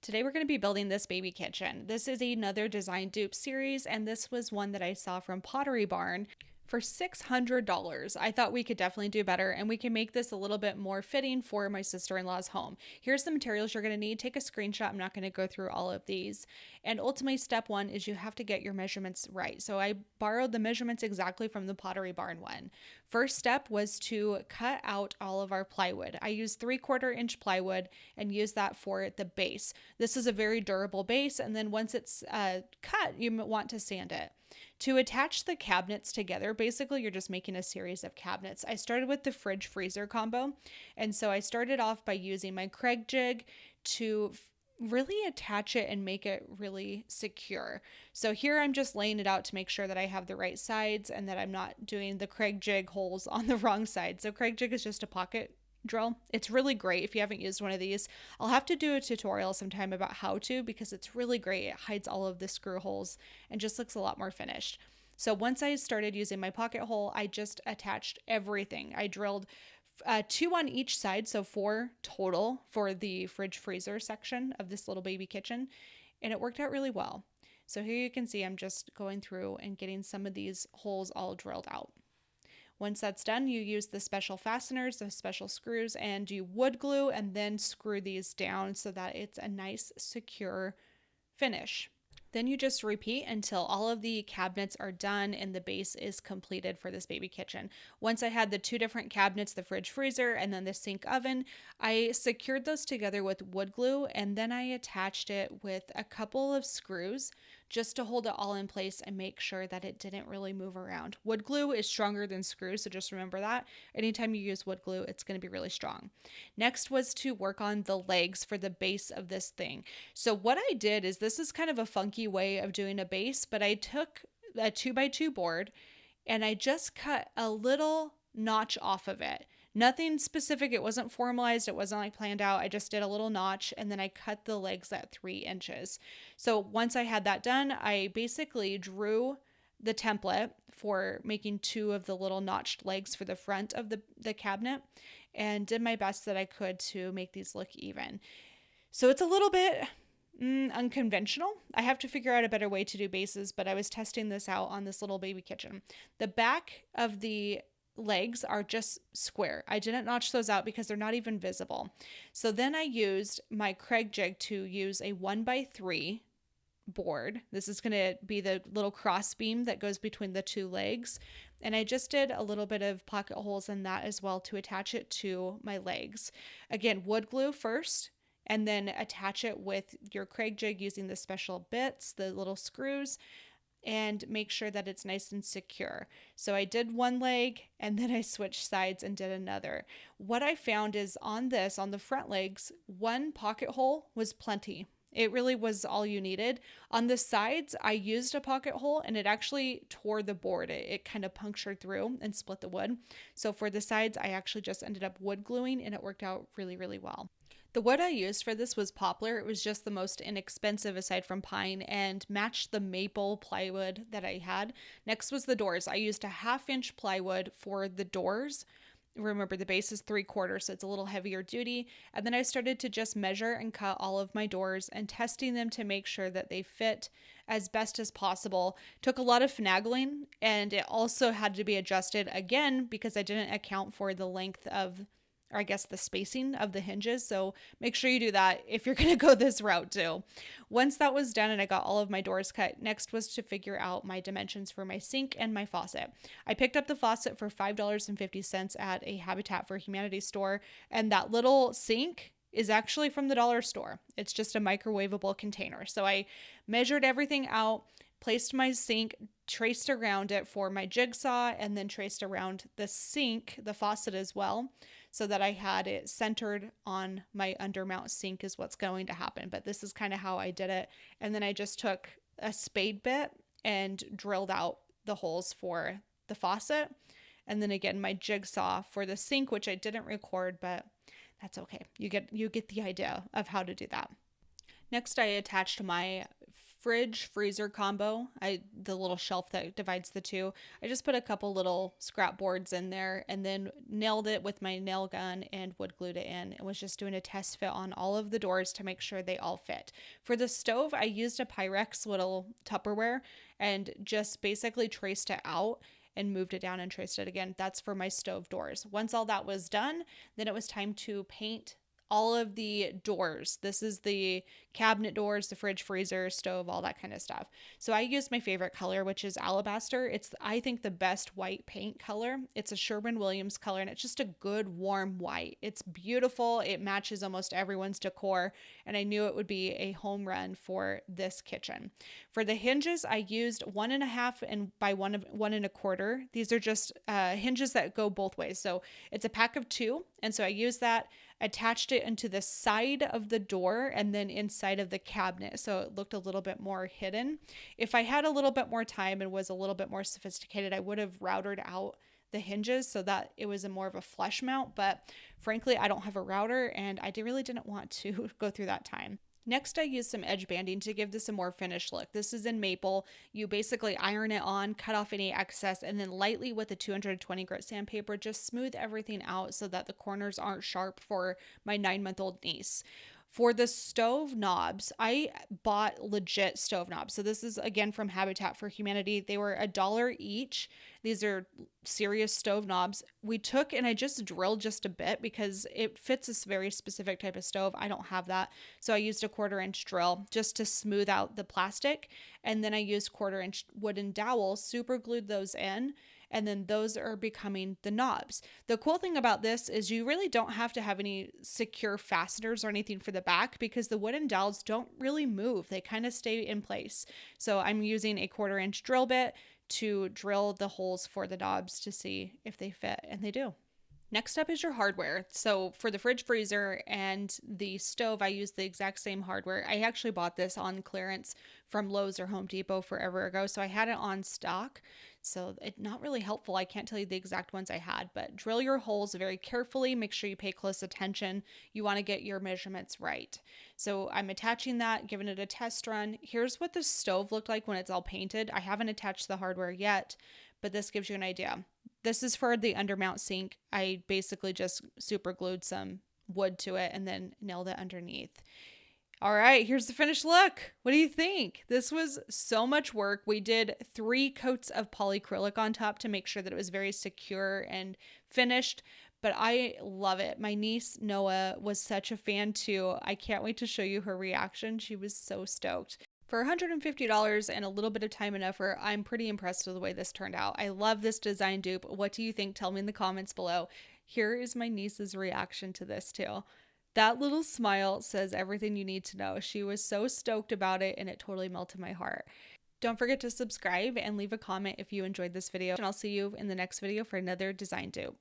Today we're going to be building this baby kitchen. This is another Design Dupe series, and this was one that I saw from Pottery Barn for $600. I thought we could definitely do better, and we can make this a little bit more fitting for my sister-in-law's home. Here's the materials you're going to need. Take a screenshot. I'm not going to go through all of these. And ultimately, step one is you have to get your measurements right. So I borrowed the measurements exactly from the Pottery Barn one. First step was to cut out all of our plywood. I used 3/4 inch plywood and used that for the base. This is a very durable base, and then once it's cut, you want to sand it. To attach the cabinets together, basically you're just making a series of cabinets. I started with the fridge freezer combo, and so I started off by using my Craig jig to really attach it and make it really secure. So here I'm just laying it out to make sure that I have the right sides and that I'm not doing the Craig jig holes on the wrong side. So Craig jig is just a pocket drill. It's really great if you haven't used one of these. I'll have to do a tutorial sometime about how to, because it's really great. It hides all of the screw holes and just looks a lot more finished. So once I started using my pocket hole, I just attached everything. I drilled 2 on each side, so 4 total for the fridge freezer section of this little baby kitchen, and it worked out really well. So here you can see I'm just going through and getting some of these holes all drilled out. Once that's done, you use the special fasteners, the special screws, and you wood glue and then screw these down so that it's a nice, secure finish. Then you just repeat until all of the cabinets are done and the base is completed for this baby kitchen. Once I had the 2 different cabinets, the fridge freezer and then the sink oven, I secured those together with wood glue, and then I attached it with a couple of screws just to hold it all in place and make sure that it didn't really move around. Wood glue is stronger than screws, so just remember that. Anytime you use wood glue, it's going to be really strong. Next was to work on the legs for the base of this thing. So what I did is, this is kind of a funky way of doing a base, but I took a 2x2 board and I just cut a little notch off of it. Nothing specific. It wasn't formalized. It wasn't like planned out. I just did a little notch and then I cut the legs at 3 inches. So once I had that done, I basically drew the template for making 2 of the little notched legs for the front of the cabinet and did my best that I could to make these look even. So it's a little bit unconventional. I have to figure out a better way to do bases, but I was testing this out on this little baby kitchen. The back of the legs are just square. I didn't notch those out because they're not even visible. So then I used my Craig jig to use a 1x3 board. This is going to be the little cross beam that goes between the 2 legs. And I just did a little bit of pocket holes in that as well to attach it to my legs. Again, wood glue first, and then attach it with your Craig jig using the special bits, the little screws, and make sure that it's nice and secure. So I did one leg and then I switched sides and did another. What I found is on the front legs, 1 pocket hole was plenty. It really was all you needed. On the sides, I used a pocket hole and it actually tore the board. It kind of punctured through and split the wood. So for the sides, I actually just ended up wood gluing and it worked out really, really well. The wood I used for this was poplar. It was just the most inexpensive aside from pine and matched the maple plywood that I had. Next was the doors. I used a 1/2 inch plywood for the doors. Remember, the base is 3/4, so it's a little heavier duty. And then I started to just measure and cut all of my doors and testing them to make sure that they fit as best as possible. Took a lot of finagling, and it also had to be adjusted again because I didn't account for the length of, or I guess the spacing of the hinges. So make sure you do that if you're going to go this route too. Once that was done and I got all of my doors cut, next was to figure out my dimensions for my sink and my faucet. I picked up the faucet for $5.50 at a Habitat for Humanity store, and that little sink is actually from the dollar store. It's just a microwavable container. So I measured everything out, placed my sink, traced around it for my jigsaw, and then traced around the sink, the faucet as well, so that I had it centered on my undermount sink is what's going to happen. But this is kind of how I did it. And then I just took a spade bit and drilled out the holes for the faucet. And then again, my jigsaw for the sink, which I didn't record, but that's okay. You get the idea of how to do that. Next, I attached my fridge freezer combo. The little shelf that divides the two. I just put a couple little scrap boards in there and then nailed it with my nail gun and wood glued it in. And was just doing a test fit on all of the doors to make sure they all fit. For the stove, I used a Pyrex little Tupperware and just basically traced it out and moved it down and traced it again. That's for my stove doors. Once all that was done, then it was time to paint all of the doors. This is the cabinet doors, the fridge, freezer, stove, all that kind of stuff. So I used my favorite color, which is alabaster. It's, I think, the best white paint color. It's a Sherwin-Williams color, and it's just a good warm white. It's beautiful. It matches almost everyone's decor, and I knew it would be a home run for this kitchen. For the hinges, I used 1.5 and by 1.25. These are just hinges that go both ways. So it's a pack of 2, and so I used that, attached it into the side of the door and then inside of the cabinet, so it looked a little bit more hidden. If I had a little bit more time and was a little bit more sophisticated, I would have routered out the hinges so that it was a more of a flush mount, but frankly, I don't have a router and I really didn't want to go through that time. Next, I used some edge banding to give this a more finished look. This is in maple. You basically iron it on, cut off any excess, and then lightly with a 220 grit sandpaper, just smooth everything out so that the corners aren't sharp for my 9-month-old niece. For the stove knobs, I bought legit stove knobs. So this is again from Habitat for Humanity. They were $1 each. These are serious stove knobs. We took and I just drilled just a bit because it fits this very specific type of stove. I don't have that. So I used a 1/4-inch drill just to smooth out the plastic. And then I used 1/4-inch wooden dowels, super glued those in. And then those are becoming the knobs. The cool thing about this is you really don't have to have any secure fasteners or anything for the back because the wooden dowels don't really move. They kind of stay in place. So I'm using a 1/4-inch drill bit to drill the holes for the knobs to see if they fit, and they do. Next up is your hardware. So for the fridge, freezer, and the stove, I use the exact same hardware. I actually bought this on clearance from Lowe's or Home Depot forever ago, so I had it on stock. So it's not really helpful. I can't tell you the exact ones I had, but drill your holes very carefully. Make sure you pay close attention. You want to get your measurements right. So I'm attaching that, giving it a test run. Here's what the stove looked like when it's all painted. I haven't attached the hardware yet, but this gives you an idea. This is for the undermount sink. I basically just super glued some wood to it and then nailed it underneath. All right, here's the finished look. What do you think? This was so much work. We did 3 coats of polycrylic on top to make sure that it was very secure and finished, but I love it. My niece, Noah, was such a fan too. I can't wait to show you her reaction. She was so stoked. For $150 and a little bit of time and effort, I'm pretty impressed with the way this turned out. I love this design dupe. What do you think? Tell me in the comments below. Here is my niece's reaction to this too. That little smile says everything you need to know. She was so stoked about it and it totally melted my heart. Don't forget to subscribe and leave a comment if you enjoyed this video, and I'll see you in the next video for another design dupe.